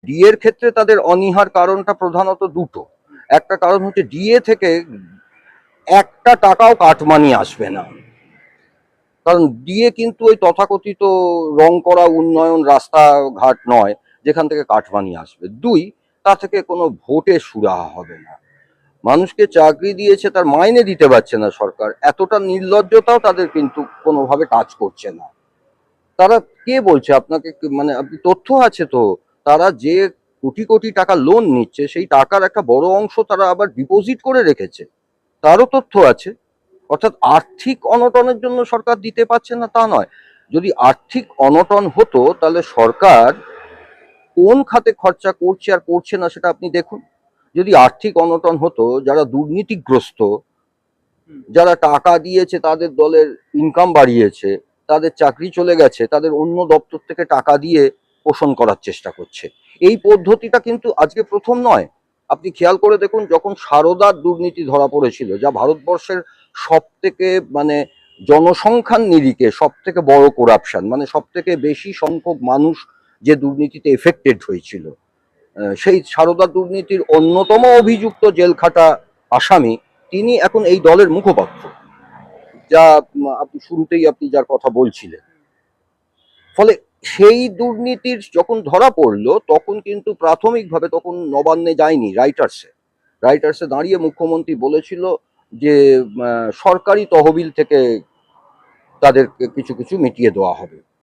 ডিএর ক্ষেত্রে তাদের অনীহার কারণটা প্রধানত দুটো। একটা কারণ হচ্ছে ডিএ থেকে একটা টাকাও কাটমানি আসবে না, কারণ ডিএ কিন্তু ওই তথাকথিত রং করা উন্নয়ন রাস্তাঘাট নয় যেখান থেকে কাটমানি আসবে। দুই, তা থেকে কোনো ভোটে সুরাহা হবে না। মানুষকে চাকরি দিয়েছে, তার মাইনে দিতে পারছে না সরকার, এতটা নির্লজ্জতাও তাদের কিন্তু কোনোভাবে কাজ করছে না। তারা, কে বলছে আপনাকে, মানে আপনি তথ্য আছে তো, তারা যে কোটি কোটি টাকা লোন নিচ্ছে সেই টাকার একটা বড় অংশ তারা আবার ডিপোজিট করে রেখেছে, তারও তথ্য আছে। অর্থাৎ আর্থিক অনটনের জন্য সরকার দিতে পারছে না তা নয়। যদি আর্থিক অনটন হতো তাহলে সরকার কোন খাতে খরচা করছে আর করছে না সেটা আপনি দেখুন। যদি আর্থিক অনটন হতো, যারা দুর্নীতিগ্রস্ত, যারা টাকা দিয়েছে তাদের দলের ইনকাম বাড়িয়েছে, তাদের চাকরি চলে গেছে, তাদের অন্য দপ্তর থেকে টাকা দিয়ে পোষণ করার চেষ্টা করছে, এই পদ্ধতিটা কিন্তু আজকে প্রথম নয়। আপনি খেয়াল করে দেখুন, যখন সারদার দুর্নীতি ধরা পড়েছিল, যা ভারতবর্ষের সব থেকে, মানে জনসংখ্যার নিরিখে সব থেকে বড় করাপশন, মানে সব থেকে বেশি সংখ্যক মানুষ যে দুর্নীতিতে এফেক্টেড হয়েছিল, সেই সারদা দুর্নীতির অন্যতম অভিযুক্ত জেলখাটা আসামি তিনি এখন এই দলের মুখপাত্র, যা আপনি শুরুতেই আপনি যার কথা বলছিলেন। ফলে সেই দুর্নীতির যখন ধরা পড়লো তখন কিন্তু প্রাথমিকভাবে তখন নবান্নে যায়নি, রাইটার্সে দাঁড়িয়ে মুখ্যমন্ত্রী বলেছিল যে সরকারি তহবিল থেকে তাদেরকে কিছু কিছু মিটিয়ে দেওয়া হবে।